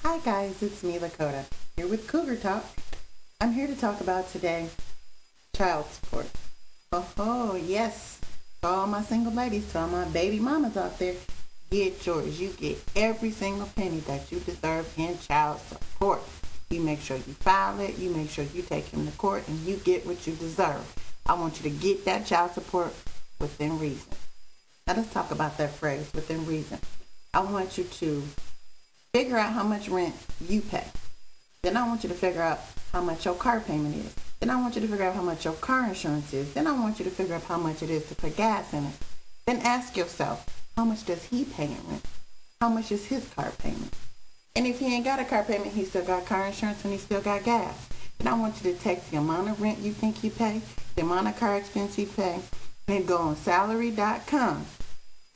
Hi guys, it's me, Lakota, here with CougarTalk. I'm here to talk about today child support. Oh, yes. To all my single ladies, to all my baby mamas out there, get yours. You get every single penny that you deserve in child support. You make sure you file it, you make sure you take him to court, and you get what you deserve. I want you to get that child support within reason. Now let's talk about that phrase, within reason. I want you to figure out how much rent you pay. Then I want you to figure out how much your car payment is. Then I want you to figure out how much your car insurance is. Then I want you to figure out how much it is to put gas in it. Then ask yourself, how much does he pay in rent? How much is his car payment? And if he ain't got a car payment, he still got car insurance and he still got gas. Then I want you to take the amount of rent you think he pay, the amount of car expense he pay, and go on salary.com.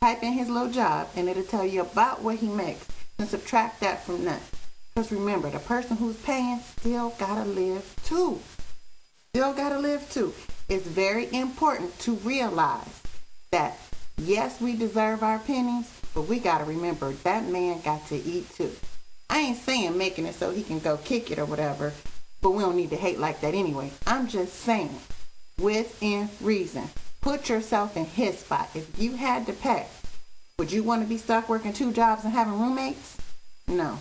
Type in his little job and it'll tell you about what he makes. And subtract that from that. Because remember, the person who's paying still gotta live too. Still gotta live too. It's very important to realize that yes, we deserve our pennies, but we gotta remember that man got to eat too. I ain't saying making it so he can go kick it or whatever, but we don't need to hate like that anyway. I'm just saying, within reason, put yourself in his spot. If you had to pay, would you want to be stuck working 2 jobs and having roommates? No.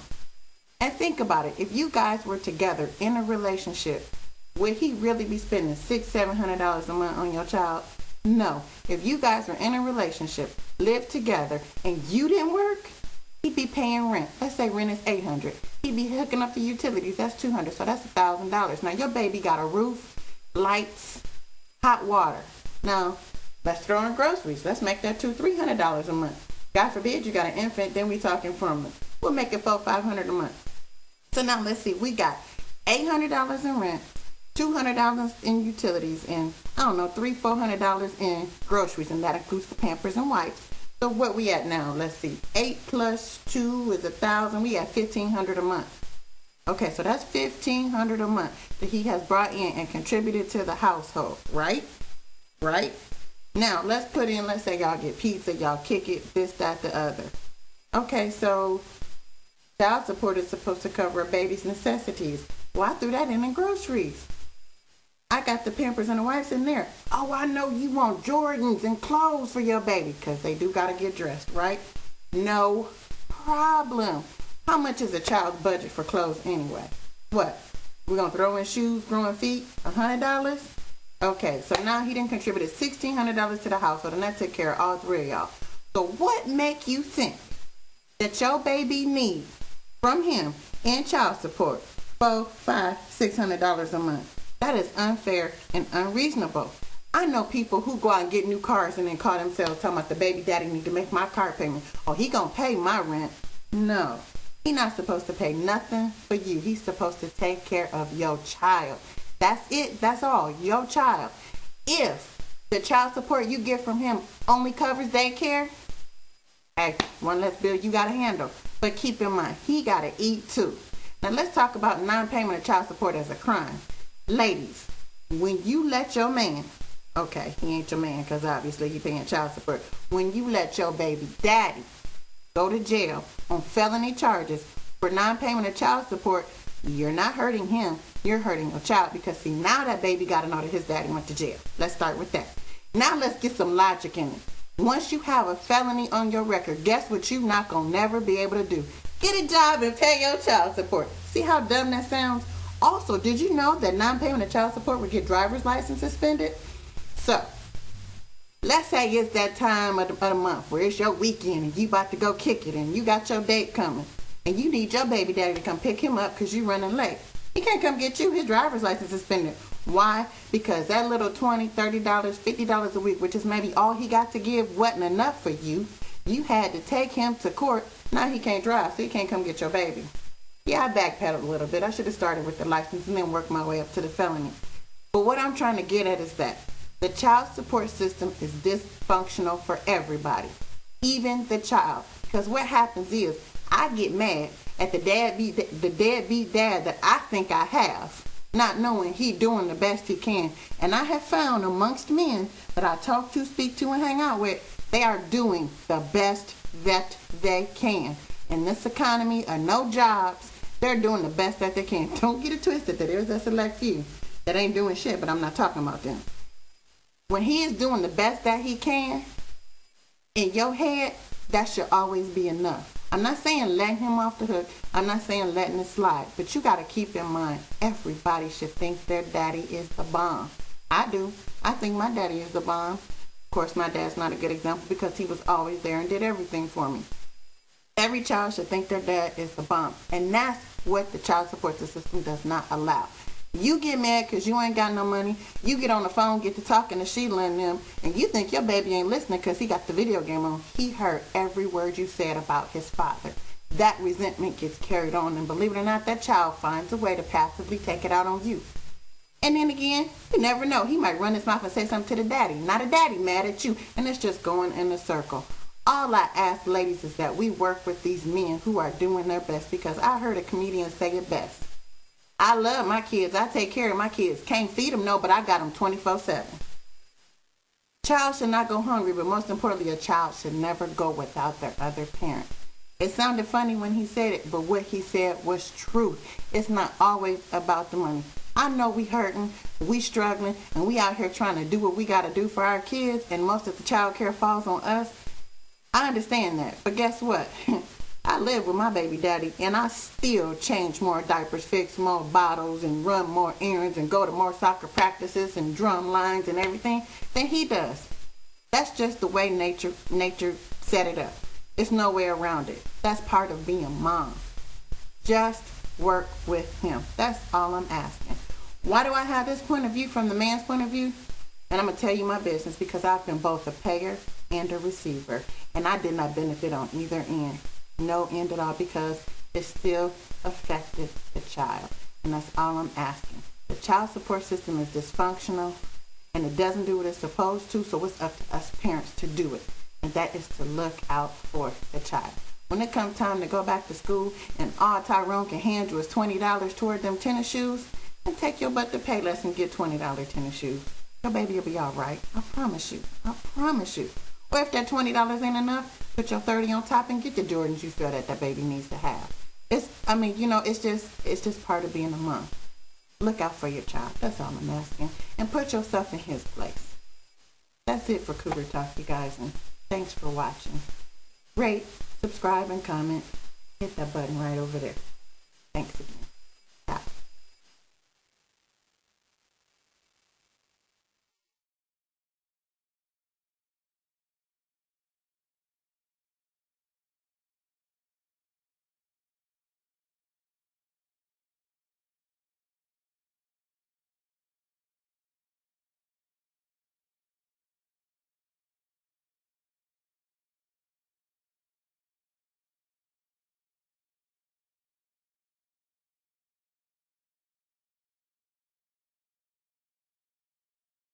And think about it. If you guys were together in a relationship, would he really be spending $600-700 a month on your child? No. If you guys were in a relationship, lived together, and you didn't work, he'd be paying rent. Let's say rent is $800. He'd be hooking up the utilities. That's $200. So that's $1,000. Now your baby got a roof, lights, hot water. Now let's throw in groceries. Let's make that $200-300 a month. God forbid you got an infant, then we talking formula. We'll make it $400-500 a month. So now let's see. We got $800 in rent, $200 in utilities, and I don't know, $300-400 in groceries, and that includes the Pampers and wipes. So what we at now? Let's see. 8 plus 2 is 1,000. We at $1,500 a month. Okay, so that's $1,500 a month that he has brought in and contributed to the household, right? Right? Now, let's put in, let's say y'all get pizza, y'all kick it, this, that, the other. Okay, so child support is supposed to cover a baby's necessities. Well, I threw that in groceries. I got the Pampers and the wipes in there. Oh, I know you want Jordans and clothes for your baby, because they do got to get dressed, right? No problem. How much is a child's budget for clothes anyway? What? We're going to throw in shoes, growing feet? $100? Okay, so now he done contributed $1,600 to the household, and that took care of all 3 of y'all. So what make you think that your baby need from him in child support $400, $500, $600 a month? That is unfair and unreasonable. I know people who go out and get new cars and then call themselves talking about the baby daddy need to make my car payment. Oh, he gonna pay my rent. No, he not supposed to pay nothing for you. He's supposed to take care of your child. That's it. That's all. Your child. If the child support you get from him only covers daycare, hey, one less bill you got to handle. But keep in mind, he got to eat too. Now let's talk about non-payment of child support as a crime. Ladies, when you let your man, okay, he ain't your man because obviously he paying child support. When you let your baby daddy go to jail on felony charges for non-payment of child support, you're not hurting him, you're hurting your child, because see, now that baby got to know that his daddy went to jail. Let's start with that. Now let's get some logic in it. Once you have a felony on your record, guess what you not gonna never be able to do? Get a job and pay your child support. See how dumb that sounds? Also, did you know that non-payment of child support would get driver's license suspended? So, let's say it's that time of the month where it's your weekend and you about to go kick it and you got your date coming. And you need your baby daddy to come pick him up because you're running late. He can't come get you. His driver's license suspended. Why? Because that little $20, $30, $50 a week, which is maybe all he got to give, wasn't enough for you. You had to take him to court. Now he can't drive, so he can't come get your baby. Yeah, I backpedaled a little bit. I should have started with the license and then worked my way up to the felony. But what I'm trying to get at is that the child support system is dysfunctional for everybody, even the child. Because what happens is, I get mad at the deadbeat dad that I think I have, not knowing he doing the best he can. And I have found amongst men that I talk to, speak to, and hang out with, they are doing the best that they can. In this economy of no jobs, They're doing the best that they can. Don't get it twisted that there's a select few that ain't doing shit, but I'm not talking about them. When he is doing the best that he can, in your head, that should always be enough. I'm not saying letting him off the hook. I'm not saying letting it slide. But you got to keep in mind, everybody should think their daddy is the bomb. I do. I think my daddy is the bomb. Of course, my dad's not a good example because he was always there and did everything for me. Every child should think their dad is the bomb. And that's what the child support system does not allow. You get mad because you ain't got no money. You get on the phone, get to talking to Sheila and them, and you think your baby ain't listening because he got the video game on. He heard every word you said about his father. That resentment gets carried on, and believe it or not, that child finds a way to passively take it out on you. And then again, you never know. He might run his mouth and say something to the daddy. Not a daddy mad at you, and it's just going in a circle. All I ask, ladies, is that we work with these men who are doing their best, because I heard a comedian say it best. I love my kids. I take care of my kids. Can't feed them, no, but I got them 24/7. Child should not go hungry, but most importantly, a child should never go without their other parent. It sounded funny when he said it, but what he said was true. It's not always about the money. I know we hurting, we struggling, and we out here trying to do what we got to do for our kids, and most of the child care falls on us. I understand that, but guess what? I live with my baby daddy, and I still change more diapers, fix more bottles, and run more errands, and go to more soccer practices and drum lines and everything than he does. That's just the way nature set it up. It's no way around it. That's part of being mom. Just work with him. That's all I'm asking. Why do I have this point of view from the man's point of view? And I'm going to tell you my business, because I've been both a payer and a receiver, and I did not benefit on either end. No end at all, because it still affected the child. And that's all I'm asking. The child support system is dysfunctional, and it doesn't do what it's supposed to, so it's up to us parents to do it. And that is to look out for the child. When it comes time to go back to school and all Tyrone can hand you is $20 toward them tennis shoes, and take your butt to Payless and get $20 tennis shoes. Your baby will be all right. I promise you. I promise you. Or if that $20 ain't enough, put your 30 on top and get the Jordans you feel that baby needs to have. It's just part of being a mom. Look out for your child. That's all I'm asking. And put yourself in his place. That's it for Cougar Talk, you guys, and thanks for watching. Rate, subscribe, and comment. Hit that button right over there. Thanks again.